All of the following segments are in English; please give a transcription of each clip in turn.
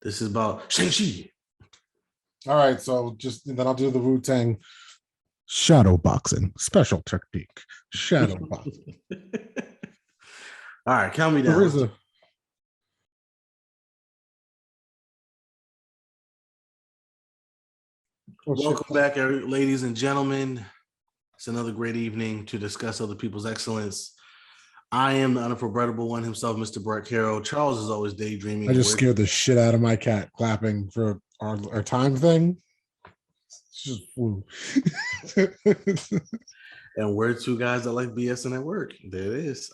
This is about Shang Chi. All right, so just then I'll do the Wu-Tang shadow boxing special technique. Shadow boxing. All right, count me So down. Welcome back, ladies and gentlemen. It's another great evening to discuss other people's excellence. I am the unforgettable one himself, Mr. Brett Carroll. Charles is always daydreaming. I just scared the shit out of my cat clapping for our time thing. It's just flew. And we're two guys that like BSN at work. There it is.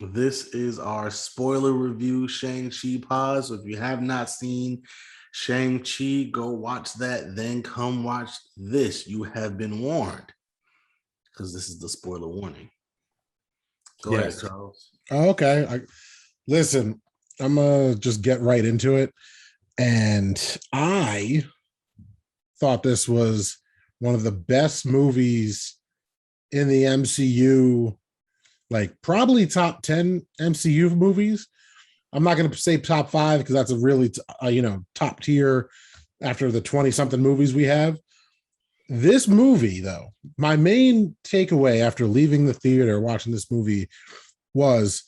This is our spoiler review, Shang-Chi pod. So if you have not seen Shang-Chi, go watch that, then come watch this. You have been warned, because this is the spoiler warning. Go ahead, Charles. Okay. Listen, I'm going to just get right into it. And I thought this was one of the best movies in the MCU, like probably top 10 MCU movies. I'm not going to say top 5 because that's a really, top tier after the 20 something movies we have. This movie, though, my main takeaway after leaving the theater watching this movie was,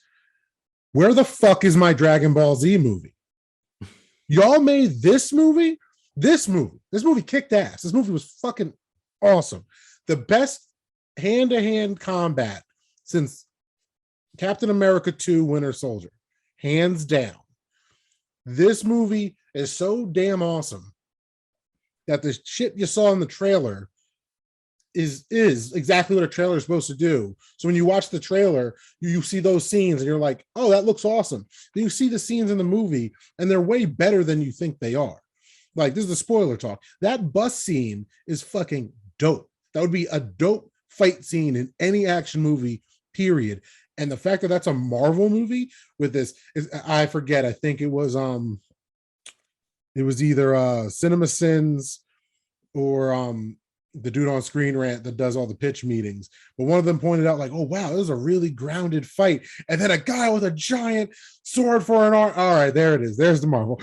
where the fuck is my Dragon Ball Z movie? Y'all made this movie? This movie kicked ass. This movie was fucking awesome. The best hand-to-hand combat since Captain America 2 Winter Soldier. Hands down. This movie is so damn awesome that the shit you saw in the trailer is exactly what a trailer is supposed to do. So when you watch the trailer, you see those scenes and you're like, oh, that looks awesome. Then you see the scenes in the movie and they're way better than you think they are. Like, this is the spoiler talk. That bus scene is fucking dope. That would be a dope fight scene in any action movie, period. And the fact that that's a Marvel movie with this is, I forget, I think it was either Cinema Sins or the dude on Screen Rant that does all the pitch meetings. But one of them pointed out, like, oh wow, this is a really grounded fight. And then a guy with a giant sword for an arm. All right, there it is. There's the Marvel.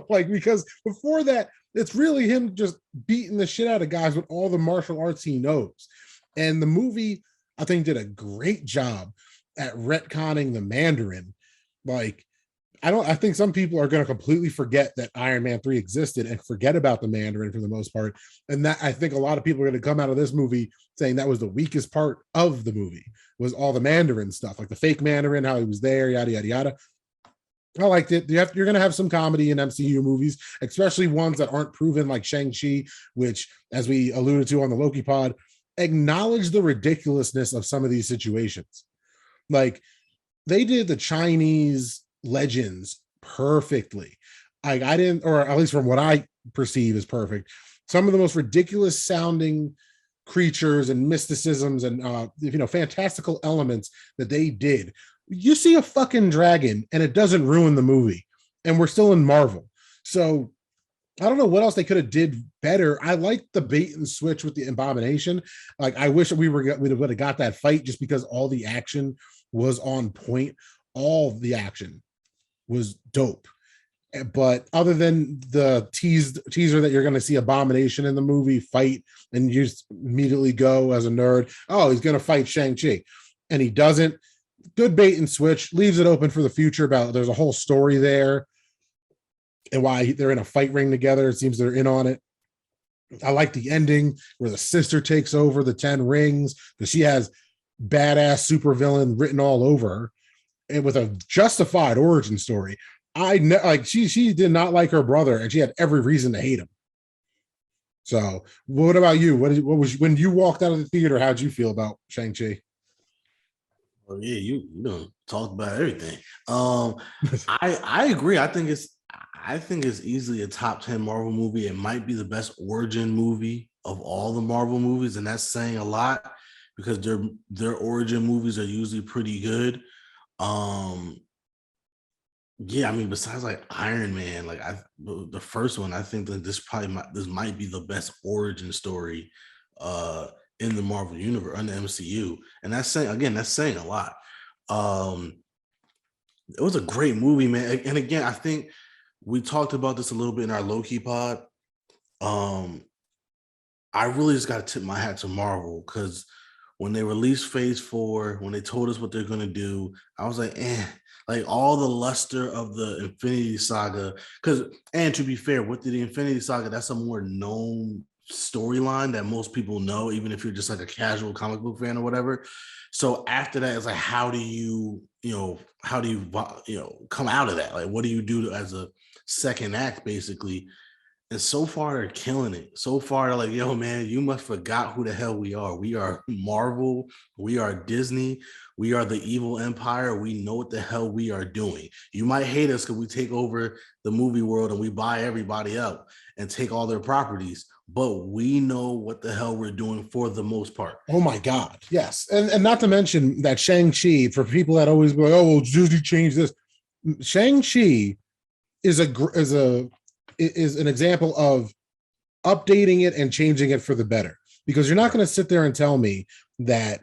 Like, because before that, it's really him just beating the shit out of guys with all the martial arts he knows. And the movie, I think, did a great job at retconning the Mandarin. Like, I think some people are going to completely forget that Iron Man 3 existed and forget about the Mandarin for the most part. And that, I think a lot of people are going to come out of this movie saying that was the weakest part of the movie, was all the Mandarin stuff, like the fake Mandarin, how he was there, yada, yada, yada. I liked it. You're going to have some comedy in MCU movies, especially ones that aren't proven, like Shang-Chi, which, as we alluded to on the Loki pod, acknowledge the ridiculousness of some of these situations. Like, they did the Chinese legends perfectly. I didn't, or at least from what I perceive as perfect, some of the most ridiculous sounding creatures and mysticisms and fantastical elements that they did. You see a fucking dragon and it doesn't ruin the movie, and we're still in Marvel. So I don't know what else they could have did better. I like the bait and switch with the Abomination. Like, I wish we would have got that fight, just because all the action was on point. All the action was dope. But other than the teaser that you're going to see Abomination in the movie fight, and you just immediately go as a nerd, oh, he's going to fight Shang-Chi, and he doesn't. Good bait and switch, leaves it open for the future about there's a whole story there and why they're in a fight ring together. It seems they're in on it. I like the ending where the sister takes over the 10 rings because she has badass supervillain written all over her, and with a justified origin story. She did not like her brother, and she had every reason to hate him. So what about you? What was, when you walked out of the theater, how'd you feel about Shang-Chi? Well, yeah, you know, talked about everything. I agree. I think it's easily a top 10 Marvel movie. It might be the best origin movie of all the Marvel movies, and that's saying a lot because their origin movies are usually pretty good. Yeah, I mean, besides like Iron Man, like the first one, I think that this might be the best origin story in the Marvel universe, in the MCU, and that's saying a lot. It was a great movie, man, and again, I think we talked about this a little bit in our low key pod. Um, I really just got to tip my hat to Marvel because when they released Phase Four, when they told us what they're gonna do, I was like, eh, like all the luster of the Infinity Saga. Because, and to be fair, with the Infinity Saga, that's a more known storyline that most people know, even if you're just like a casual comic book fan or whatever. So after that, it's like, how do you, how do come out of that? Like, what do you do as a second act, basically? And so far, they're killing it. So far, they're like, yo, man, you must forgot who the hell we are. We are Marvel. We are Disney. We are the evil empire. We know what the hell we are doing. You might hate us because we take over the movie world and we buy everybody up and take all their properties, but we know what the hell we're doing for the most part. Oh my God, yes, and not to mention that Shang Chi. For people that always go, oh well, Disney changed this. Shang Chi is an example of updating it and changing it for the better. Because you're not going to sit there and tell me that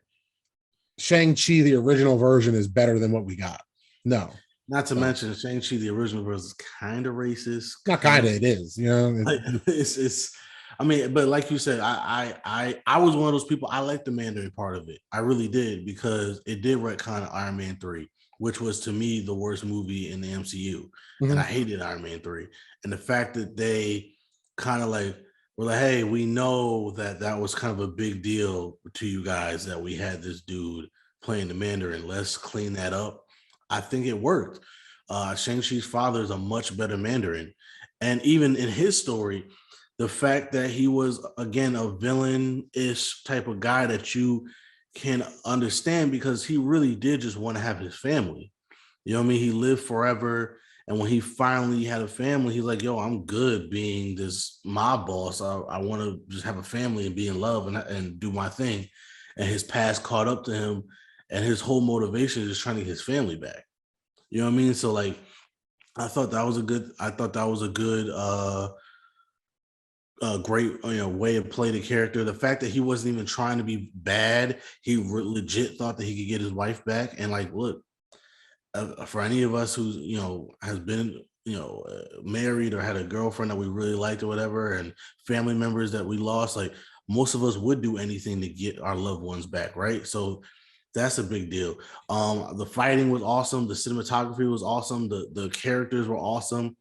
Shang-Chi, the original version, is better than what we got. No. Not to So, mention Shang-Chi, the original version is kind of racist, not kind kind of of, it is, you know. like it's I mean, but like you said, I was one of those people. I liked the Mandarin part of it. I really did because it did retcon of Iron Man 3, which was to me the worst movie in the MCU. And I Mhm. hated Iron Man 3. And the fact that they kind of like were like, hey, we know that that was kind of a big deal to you guys that we had this dude playing the Mandarin. Let's clean that up. I think it worked. Shang-Chi's father is a much better Mandarin. And even in his story, the fact that he was again a villain-ish type of guy that you can understand because he really did just want to have his family. You know what I mean? He lived forever. And when he finally had a family, he's like, yo, I'm good being this mob boss. I want to just have a family and be in love and do my thing. And his past caught up to him. And his whole motivation is just trying to get his family back. You know what I mean? So like I thought that was a good great way to play the character. The fact that he wasn't even trying to be bad, he legit thought that he could get his wife back. And like, look, for any of us who's has been married or had a girlfriend that we really liked or whatever, and family members that we lost, like most of us would do anything to get our loved ones back, right? So that's a big deal. The fighting was awesome, the cinematography was awesome, the characters were awesome,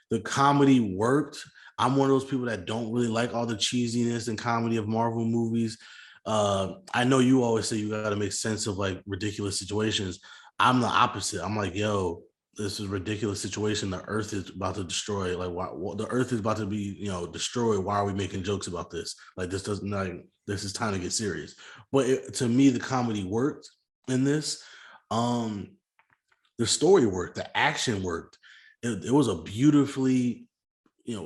the comedy worked. I'm one of those people that don't really like all the cheesiness and comedy of Marvel movies. I know you always say you got to make sense of like ridiculous situations. I'm the opposite. I'm like, yo, this is a ridiculous situation. The Earth is about to destroy. Like, why the Earth is about to be, destroyed. Why are we making jokes about this? Like, this doesn't like this is time to get serious. But to me, the comedy worked in this. Um, the story worked. The action worked. It was a beautifully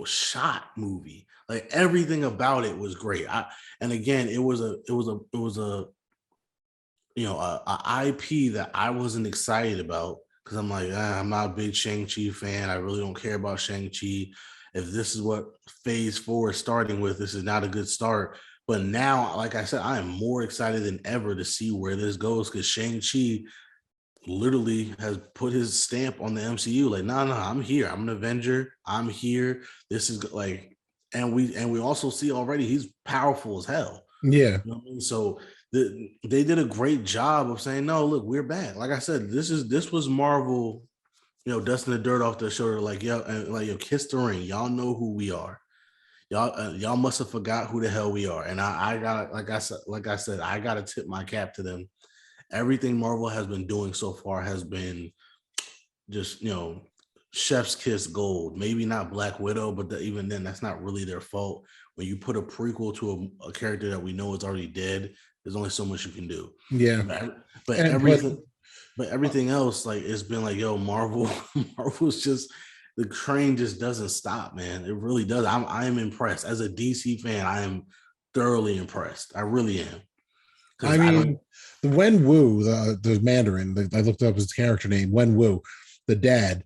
shot movie. Like everything about it was great. And again, it was a IP that I wasn't excited about because I'm like, I'm not a big Shang-Chi fan. I really don't care about Shang-Chi. If this is what phase 4 is starting with, this is not a good start. But now, like I said, I am more excited than ever to see where this goes because Shang-Chi literally has put his stamp on the MCU. Like, no, I'm here. I'm an Avenger. I'm here. This is like, and we also see already he's powerful as hell. Yeah. You know what I mean? So they did a great job of saying, no, look, we're back. Like I said, this was Marvel, dusting the dirt off their shoulder, like, yo, and like, yo, kiss the ring. Y'all know who we are. Y'all must have forgot who the hell we are. And I got like I said, I gotta tip my cap to them. Everything Marvel has been doing so far has been just chef's kiss gold. Maybe not Black Widow, but even then that's not really their fault. When you put a prequel to a character that we know is already dead, there's only so much you can do. Yeah. But And but everything else, like, it's been like, yo, Marvel Marvel's just, the train just doesn't stop, man. It really does. I am impressed as a DC fan. I am thoroughly impressed. I really am, I because I don't. mean, the Wen Wu, the Mandarin, I looked up his character name, Wen Wu, the dad.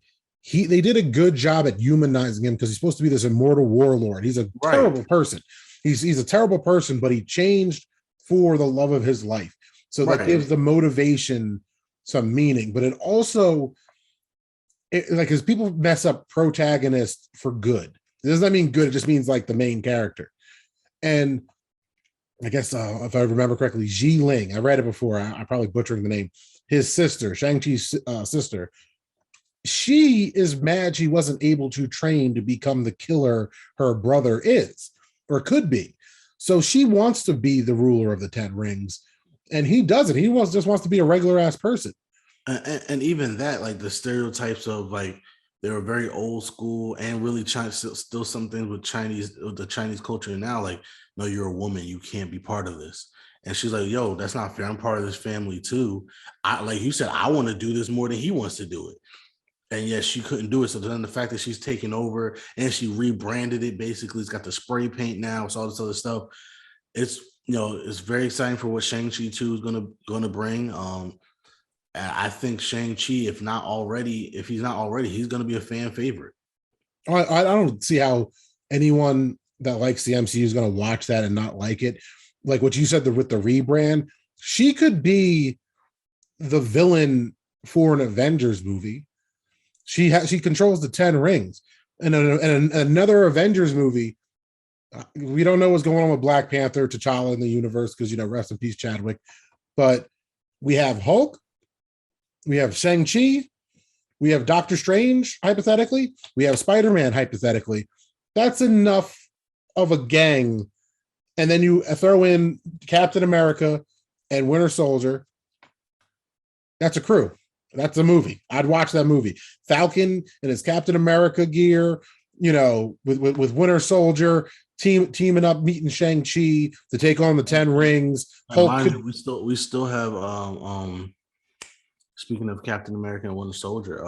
They did a good job at humanizing him because he's supposed to be this immortal warlord. He's a Right, terrible person. He's a terrible person, but he changed for the love of his life. So that right. gives the motivation some meaning, but it also like because people mess up protagonist for good. It doesn't mean good. It just means like the main character. And I guess if I remember correctly, Ji Ling. I read it before. I probably butchering the name. His sister, Shang Chi's sister. She is mad she wasn't able to train to become the killer her brother is or could be. So she wants to be the ruler of the Ten Rings, and he doesn't. He just wants to be a regular ass person. And even that, like the stereotypes of like they were very old school and really trying still some things with the Chinese culture now. Like, no, you're a woman, you can't be part of this. And she's like, yo, that's not fair. I'm part of this family too. I like you said, I want to do this more than he wants to do it. And yes, she couldn't do it. So then the fact that she's taken over and she rebranded it, basically, it's got the spray paint now, it's all this other stuff. It's it's very exciting for what Shang-Chi 2 is gonna bring. And I think Shang-Chi, if he's not already, he's going to be a fan favorite. I don't see how anyone that likes the MCU is going to watch that and not like it. Like what you said with the rebrand, she could be the villain for an Avengers movie. She controls the Ten Rings, and another Avengers movie. We don't know what's going on with Black Panther, T'Challa in the universe because rest in peace Chadwick. But we have Hulk, we have Shang Chi, we have Doctor Strange, hypothetically. We have Spider-Man, hypothetically. That's enough of a gang. And then you throw in Captain America and Winter Soldier. That's a crew. That's a movie. I'd watch that movie. Falcon in his Captain America gear, with Winter Soldier teaming up, meeting Shang-Chi to take on the Ten Rings. Hulk could, we still have speaking of Captain America and Winter Soldier,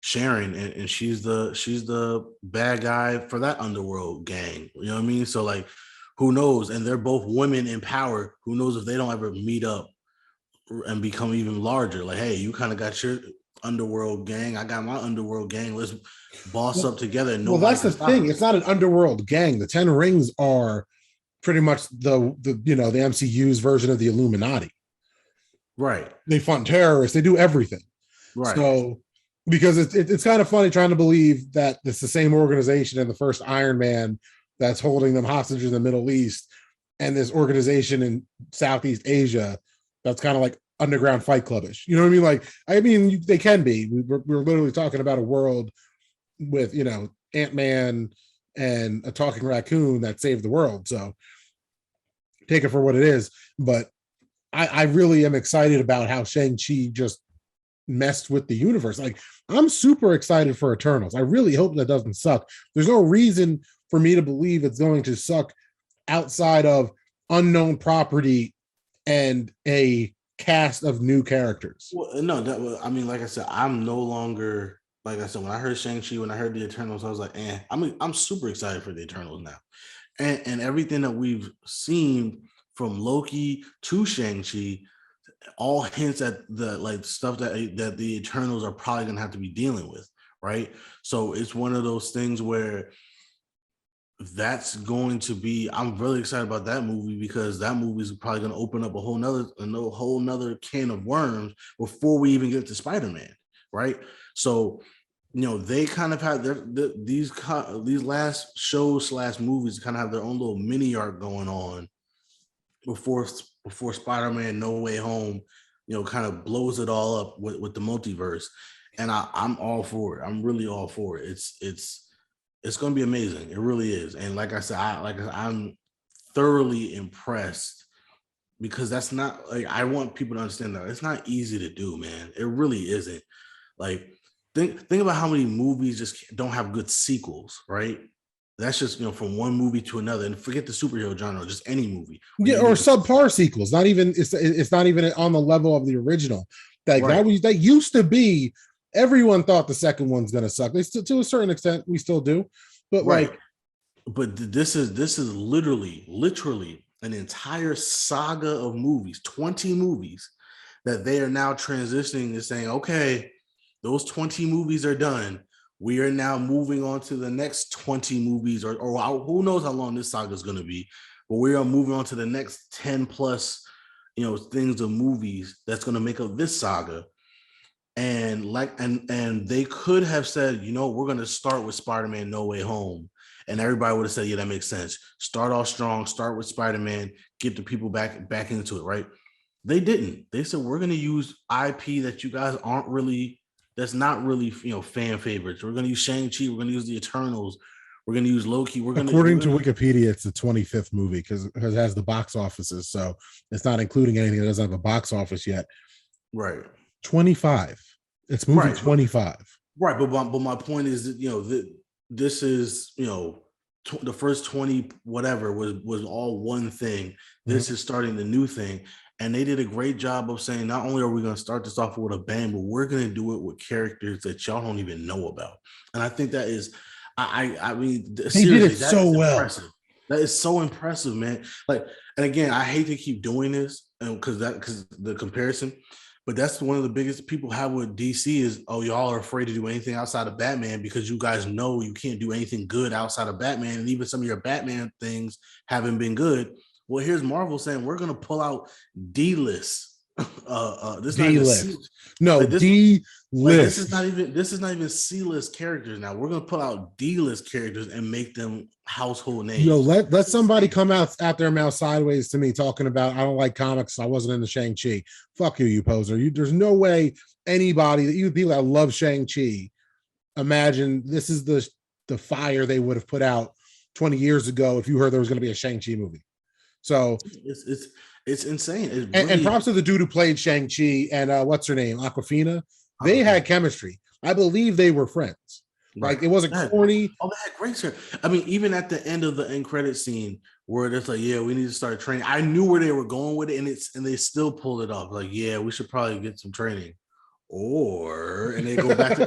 Sharon, and she's the bad guy for that underworld gang. You know what I mean? So like, who knows? And they're both women in power. Who knows if they don't ever meet up and become even larger? Like, hey, you kind of got your underworld gang. I got my underworld gang. Let's boss up together. Well, that's the thing. It's not an underworld gang. The Ten Rings are pretty much the MCU's version of the Illuminati. Right. They fund terrorists. They do everything. Right. So because it's kind of funny trying to believe that it's the same organization in the first Iron Man that's holding them hostage in the Middle East, and this organization in Southeast Asia that's kind of like underground Fight Clubbish. You know what I mean? They can be. We're literally talking about a world with Ant-Man and a talking raccoon that saved the world. So take it for what it is. But I really am excited about how Shang-Chi just messed with the universe. Like, I'm super excited for Eternals. I really hope that doesn't suck. There's no reason for me to believe it's going to suck outside of unknown property and a cast of new characters. Well, no, I mean, like I said, I'm no longer, like I said, when I heard Shang-Chi, when I heard the Eternals, I was like, I'm super excited for the Eternals now. And everything that we've seen from Loki to Shang-Chi all hints at the like stuff that the Eternals are probably gonna have to be dealing with, right? So it's one of those things where that's going to be, I'm really excited about that movie because that movie is probably going to open up a whole nother can of worms before we even get to Spider-Man, right? So they kind of have these last shows / movies kind of have their own little mini arc going on before Spider-Man No Way Home, kind of blows it all up with the multiverse. And I'm all for it. I'm really all for it. It's going to be amazing. It really is. And like I said, I'm thoroughly impressed because that's not like, I want people to understand that it's not easy to do, man. It really isn't. Like, think about how many movies just don't have good sequels, right? That's just from one movie to another, and forget the superhero genre, just any movie. Yeah, or subpar sequels. Not even it's not even on the level of the original. Like right. that used to be. Everyone thought the second one's gonna suck. They still, to a certain extent, we still do, but right. Like, but this is literally an entire saga of movies, 20 movies that they are now transitioning to saying, okay, those 20 movies are done. We are now moving on to the next 20 movies, or who knows how long this saga is going to be, but we are moving on to the next 10 plus, things of movies that's going to make up this saga. And they could have said, we're going to start with Spider-Man No Way Home, and everybody would have said, yeah, that makes sense. Start off strong, start with Spider-Man, get the people back into it, right? They didn't. They said, we're going to use IP that you guys aren't really, that's not really, fan favorites. We're going to use Shang-Chi, we're going to use the Eternals, we're going to use Loki. According to Wikipedia, it's the 25th movie because it has the box offices, so it's not including anything that doesn't have a box office yet. Right. 25. It's movie right. 25. Right, but my point is that this is the first 20 whatever was all one thing. This is starting the new thing, and they did a great job of saying not only are we going to start this off with a bang, but we're going to do it with characters that y'all don't even know about. And I think that is, I mean, they seriously, did it so well. Impressive. That is so impressive, man. Like, and again, I hate to keep doing this, because the comparison. But that's one of the biggest people have with DC is, oh, y'all are afraid to do anything outside of Batman because you guys know you can't do anything good outside of Batman. And even some of your Batman things haven't been good. Well, here's Marvel saying, we're going to pull out D-list. This D-list. No, D-list. This is not even C-list characters now. We're going to pull out D-list characters and make them household names. Let somebody come out their mouth sideways to me talking about, I don't like comics, I wasn't into Shang-Chi. Fuck you poser. There's no way anybody that people that love Shang-Chi imagine this is the fire they would have put out 20 years ago if you heard there was going to be a Shang-Chi movie. So it's insane. And props to the dude who played Shang-Chi and what's her name, Awkwafina. They had chemistry. I believe they were friends. Right. Like, it wasn't corny. Oh, they had great shit. I mean, even at the end of the end credit scene where it's like, yeah, we need to start training. I knew where they were going with it, and they still pulled it off. Like, yeah, we should probably get some training. And they go back to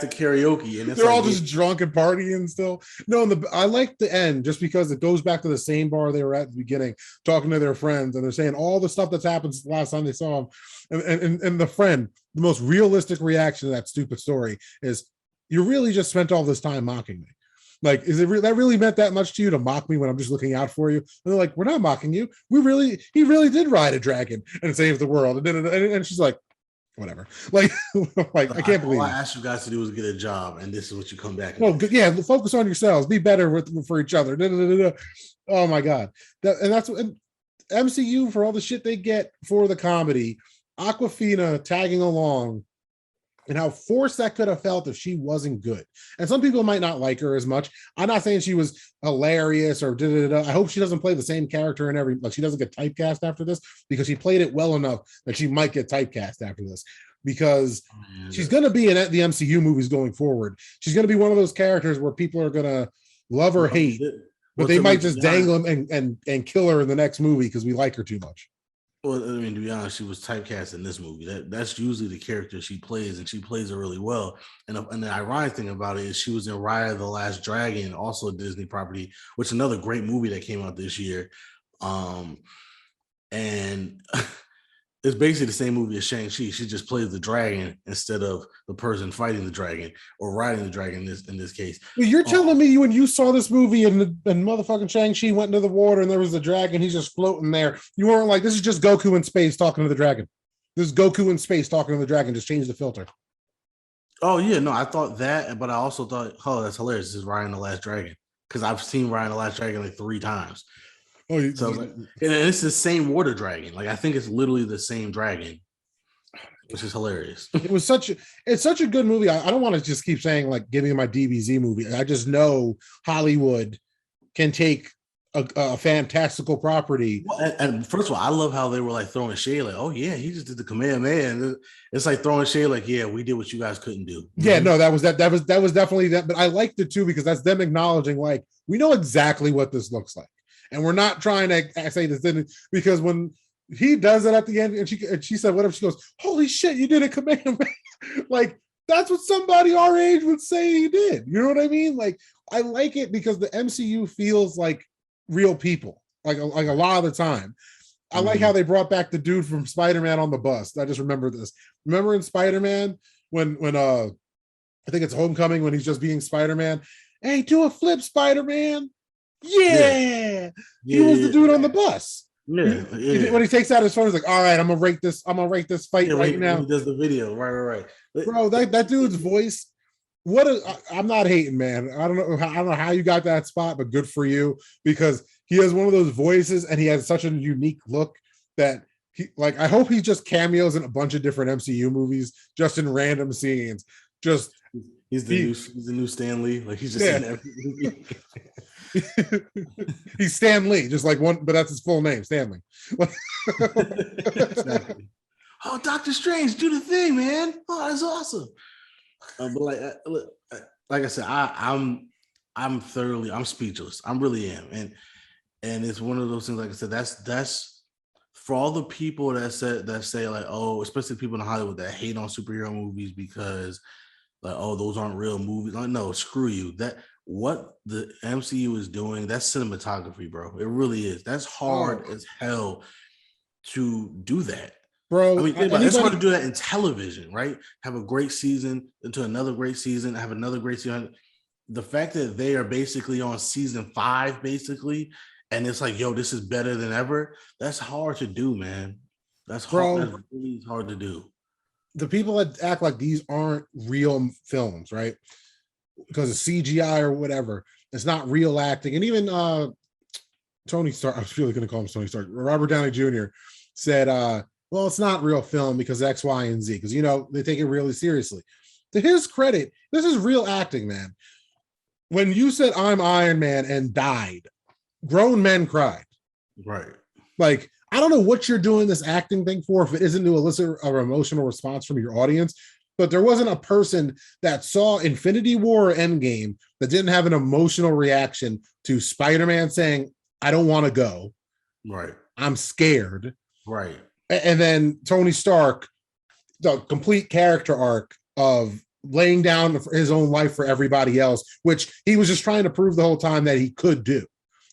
karaoke, and they're all just drunk and partying still. No, I like the end just because it goes back to the same bar they were at the beginning, talking to their friends, and they're saying all the stuff that's happened since the last time they saw them. And the friend, the most realistic reaction to that stupid story is, you really just spent all this time mocking me. Like, is it that really meant that much to you to mock me when I'm just looking out for you? And they're like, we're not mocking you. He really did ride a dragon and save the world. And she's like, whatever. Like I can't believe all I asked you guys to do was get a job, and this is what you come back. No, yeah, focus on yourselves. Be better for each other. Oh my God. That's MCU, for all the shit they get for the comedy, Awkwafina tagging along, and how forced that could have felt if she wasn't good. And some people might not like her as much. I'm not saying she was hilarious or I hope she doesn't play the same character in like she doesn't get typecast after this, because she played it well enough that she might get typecast after this, because she's going to be in the MCU movies going forward. She's going to be one of those characters where people are going to love or hate, but they might just dangle him and kill her in the next movie because we like her too much. Well, I mean, to be honest, she was typecast in this movie. That's usually the character she plays, and she plays it really well. And the ironic thing about it is she was in Raya the Last Dragon, also a Disney property, which is another great movie that came out this year. And it's basically the same movie as Shang-Chi. She just plays the dragon instead of the person fighting the dragon or riding the dragon in this case. You're telling me when you saw this movie and motherfucking Shang-Chi went into the water and there was a dragon, he's just floating there, you weren't like, this is just Goku in space talking to the dragon. This is Goku in space talking to the dragon, just change the filter. Oh, yeah, no, I thought that, but I also thought, oh, that's hilarious. This is Raya the Last Dragon, because I've seen Raya the Last Dragon like 3 times. Oh, so like, and it's the same water dragon. Like, I think it's literally the same dragon, which is hilarious. It's such a good movie. I don't want to just keep saying like, give me my DBZ movie. I just know Hollywood can take a fantastical property. Well, and first of all, I love how they were like throwing shade, like, oh yeah, he just did the Kamehameha. And it's like throwing shade, like, yeah, we did what you guys couldn't do. Yeah, no, that was definitely that. But I liked it too, because that's them acknowledging, like, we know exactly what this looks like. And we're not trying to say this didn't, because when he does it at the end, and she said, whatever, she goes, holy shit, you did a Kamehameha. Like, that's what somebody our age would say he did. You know what I mean? Like, I like it because the MCU feels like real people, like a lot of the time. I like how they brought back the dude from Spider-Man on the bus. I just remember this. Remember in Spider-Man when I think it's Homecoming, when he's just being Spider-Man. Hey, do a flip, Spider-Man. Yeah. He was the dude on the bus. Yeah, yeah, When he takes out his phone, he's like, "All right, I'm gonna rate this. I'm gonna rate this fight yeah. right When now, he does the video, right. bro." That dude's voice. I'm not hating, man. I don't know how you got that spot, but good for you because he has one of those voices and he has such a unique look that I hope he just cameos in a bunch of different MCU movies, just in random scenes. Just he's the new Stan Lee. Like he's just yeah. in every movie. He's Stan Lee, just like one, but that's his full name, Stanley. Exactly. Oh, Doctor Strange, do the thing, man. Oh, that's awesome. But like I said, I'm thoroughly, I'm speechless. I really am, and it's one of those things. Like I said, that's for all the people that say like, oh, especially people in Hollywood that hate on superhero movies because like, oh, those aren't real movies. Like, no, screw you. That what the MCU is doing, that's cinematography, bro. It really is. That's hard as hell to do that. I Bro, mean, think about it. It's hard to do that in television, right? Have a great season into another great season, have another great season. The fact that they are basically on season 5, basically, and it's like, yo, this is better than ever. That's hard to do, man. That's hard. bro, That's really hard to do. the people that act like these aren't real films, right? Because of CGI or whatever, it's not real acting. And even Tony Stark, I was really going to call him Tony Stark, Robert Downey Jr. said, well, it's not real film because X, Y, and Z, because, they take it really seriously. To his credit, this is real acting, man. When you said I'm Iron Man and died, grown men cried. Right. Like, I don't know what you're doing this acting thing for if it isn't to elicit an emotional response from your audience, but there wasn't a person that saw Infinity War or Endgame that didn't have an emotional reaction to Spider-Man saying, I don't want to go. Right. I'm scared. Right. And then Tony Stark, the complete character arc of laying down his own life for everybody else, which he was just trying to prove the whole time that he could do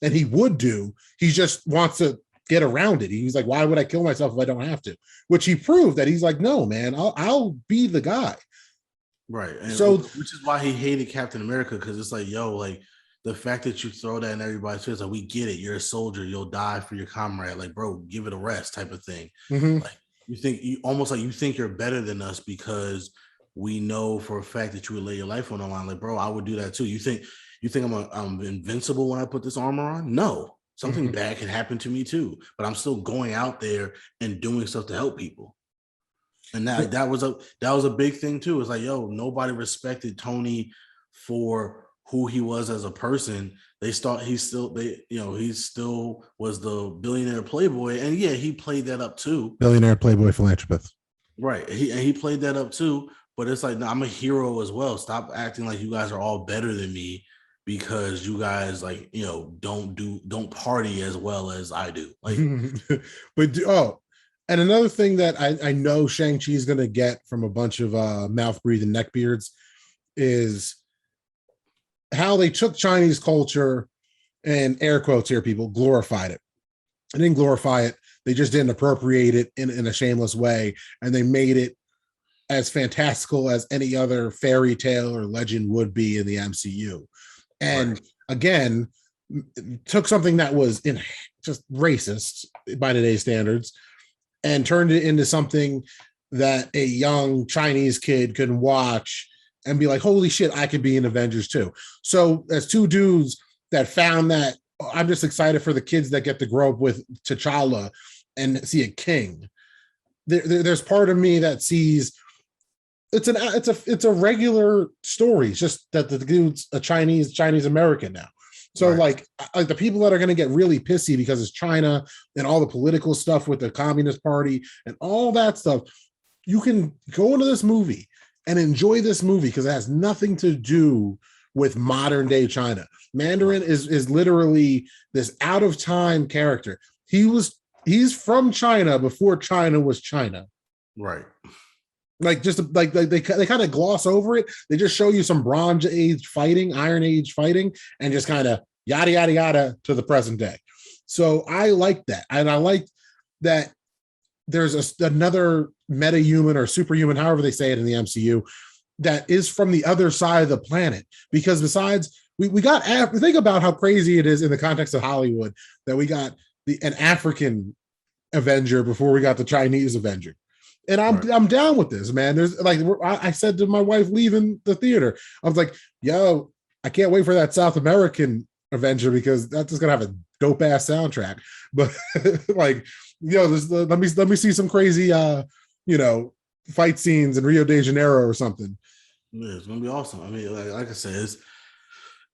and he would do. He just wants to get around it. He's like, why would I kill myself if I don't have to? Which he proved that he's like, no, man, I'll be the guy. Right. And so, which is why he hated Captain America, because it's like, yo, like the fact that you throw that in everybody's face, like, we get it. You're a soldier. You'll die for your comrade. Like, bro, give it a rest type of thing. mm-hmm. Like, you think you're better than us because we know for a fact that you would lay your life on the line. Like, bro, I would do that too. You think I'm invincible when I put this armor on? No. Something bad can happen to me too, but I'm still going out there and doing stuff to help people. And that was a big thing too. It's like, yo, nobody respected Tony for who he was as a person. He still was the billionaire playboy, and yeah, he played that up too. Billionaire playboy philanthropist, right? He played that up too. But it's like, no, I'm a hero as well. Stop acting like you guys are all better than me because you guys don't party as well as I do. Like, and another thing that I know Shang-Chi is going to get from a bunch of mouth breathing neckbeards is how they took Chinese culture and air quotes here, people glorified it. They didn't glorify it. They just didn't appropriate it in a shameless way. And they made it as fantastical as any other fairy tale or legend would be in the MCU. And again, took something that was just racist by today's standards and turned it into something that a young Chinese kid can watch and be like, holy shit, I could be in Avengers too. So as two dudes that found that, I'm just excited for the kids that get to grow up with T'Challa and see a king. There's part of me that sees it's a regular story. It's just that the dude's a Chinese American now. So like the people that are going to get really pissy because it's China and all the political stuff with the Communist Party and all that stuff, you can go into this movie and enjoy this movie because it has nothing to do with modern day China. Mandarin is literally this out of time character. He's from China before China was China. Right. Like just like they kind of gloss over it. They just show you some Bronze Age fighting, Iron Age fighting, and just kind of yada yada yada to the present day. So I like that, and I like that there's another meta-human or superhuman, however they say it in the MCU, that is from the other side of the planet. Because besides, we got think about how crazy it is in the context of Hollywood that we got an African Avenger before we got the Chinese Avenger. And I'm down with this, man. There's like I said to my wife leaving the theater, I was like, yo, I can't wait for that South American Avenger because that's just gonna have a dope ass soundtrack. But like, let me see some crazy fight scenes in Rio de Janeiro or something. Yeah, it's gonna be awesome. I mean, like I said,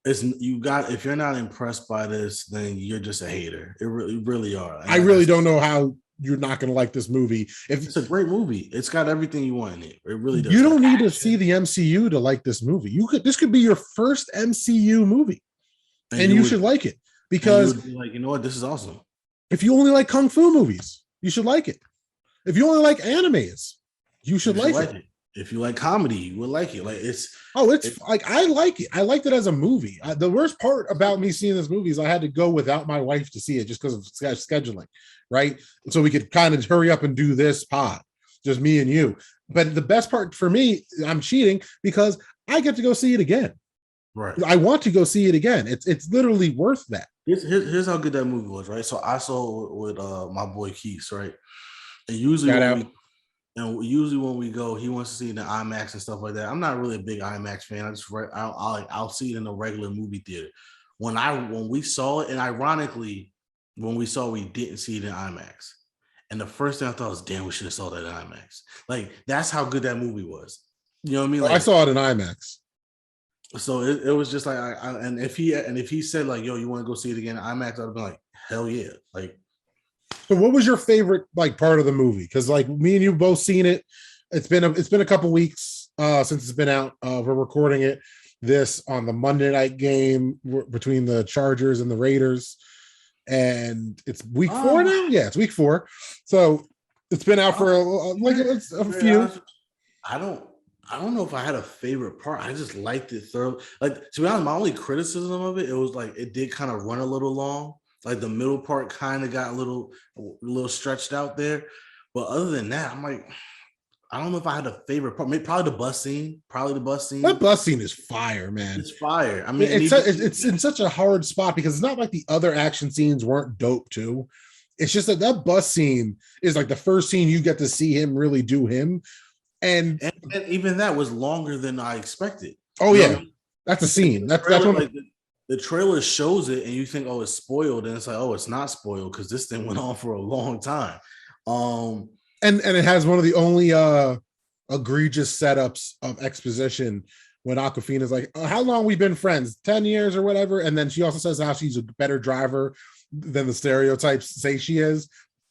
it's you got if you're not impressed by this, then you're just a hater. It really are. And I really don't know how you're not going to like this movie. If it's a great movie, it's got everything you want in it. It really does. You don't need to see the MCU to like this movie. This could be your first MCU movie, and you should like it because you would be like, you know what, this is awesome. If you only like kung fu movies, you should like it. If you only like animes, you should like it. If you like comedy, you will like it. Like it's like I like it. I liked it as a movie. The worst part about me seeing this movie is I had to go without my wife to see it just because of scheduling, right? So we could kind of hurry up and do this pod, just me and you. But the best part for me, I'm cheating because I get to go see it again. Right. I want to go see it again. It's literally worth that. Here's how good that movie was, right? So I saw it with my boy Keith, right? And usually when we go, he wants to see the IMAX and stuff like that. I'm not really a big IMAX fan. I'll see it in a regular movie theater. When we saw it, and ironically, when we saw it, we didn't see it in IMAX. And the first thing I thought was, damn, we should have saw that in IMAX. Like that's how good that movie was. You know what I mean? Like, I saw it in IMAX. So it was just like, and if he said like, yo, you want to go see it again in IMAX, I'd be like, hell yeah, like. So what was your favorite like part of the movie? Because like me and you both seen it. It's been a couple weeks since it's been out. We're recording it this on the Monday night game between the Chargers and the Raiders, and it's week 4 now. Yeah, it's week 4. So it's been out for a few. I don't know if I had a favorite part. I just liked it thoroughly. Like to be honest, my only criticism of it was like it did kind of run a little long. Like the middle part kind of got a little stretched out there. But other than that, I'm like, I don't know if I had a favorite part. Maybe probably the bus scene. That bus scene is fire, man. It's fire. I mean, it's in such a hard spot because it's not like the other action scenes weren't dope too. It's just that bus scene is like the first scene you get to see him really do him. And even that was longer than I expected. Oh, yeah. That's a scene. That's what the trailer shows it and you think, oh, it's spoiled. And it's like, oh, it's not spoiled because this thing went on for a long time. And it has one of the only egregious setups of exposition when Awkwafina's like, how long we been friends? 10 years or whatever. And then she also says how she's a better driver than the stereotypes say she is.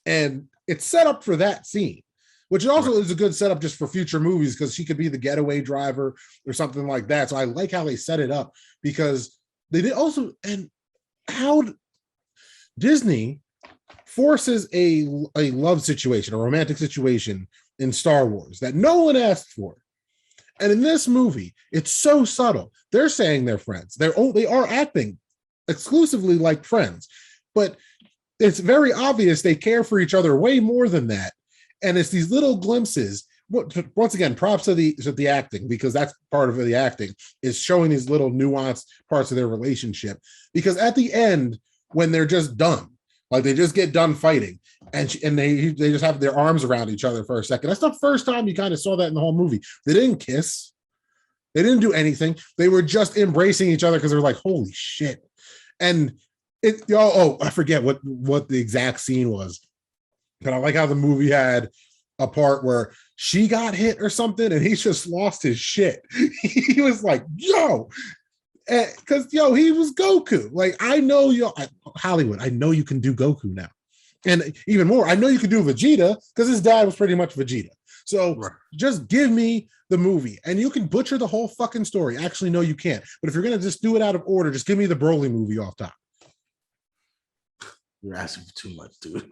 And it's set up for that scene, which also is a good setup just for future movies because she could be the getaway driver or something like that. So I like how they set it up because they did also, and how Disney forces a love situation, a romantic situation in Star Wars that no one asked for. And in this movie, it's so subtle. They're saying they're friends. They are acting exclusively like friends, but it's very obvious they care for each other way more than that. And it's these little glimpses. Once again, props to the acting, because that's part of the acting is showing these little nuanced parts of their relationship. Because at the end, when they're just done, like they just get done fighting, and they just have their arms around each other for a second. That's the first time you kind of saw that in the whole movie. They didn't kiss. They didn't do anything. They were just embracing each other because they were like, holy shit. And I forget what the exact scene was. But I like how the movie had a part where she got hit or something and he just lost his shit. He was like, yo, because he was Goku. Like, I know Hollywood, I know you can do Goku now. And even more, I know you can do Vegeta because his dad was pretty much Vegeta. So just give me the movie and you can butcher the whole fucking story. Actually, no, you can't. But if you're going to just do it out of order, just give me the Broly movie off top. You're asking for too much, dude.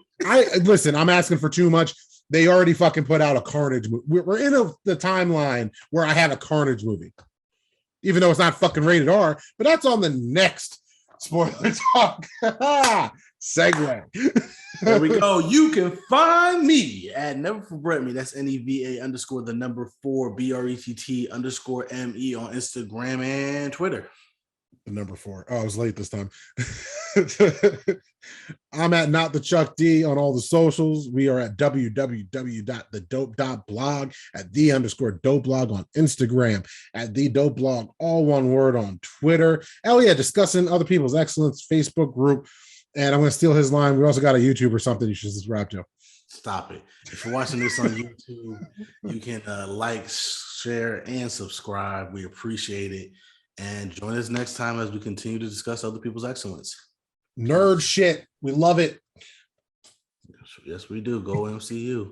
Listen, I'm asking for too much. They already fucking put out a Carnage movie. We're in the timeline where I have a Carnage movie, even though it's not fucking rated R, but that's on the next spoiler talk. Segue. There we go. You can find me at Never Forget Me. That's NEVA_4 BRETT_ME on Instagram and Twitter. The number 4. Oh, I was late this time. I'm at Not the Chuck D on all the socials. We are at www.thedope.blog, at @the_dope_blog on Instagram, at the dope blog, all one word on Twitter. Oh yeah, discussing other people's excellence Facebook group. And I'm going to steal his line. We also got a YouTube or something you should subscribe to. Stop it. If you're watching this on YouTube, you can like, share, and subscribe. We appreciate it. And join us next time as we continue to discuss other people's excellence. Nerd shit. We love it. Yes, we do. Go MCU.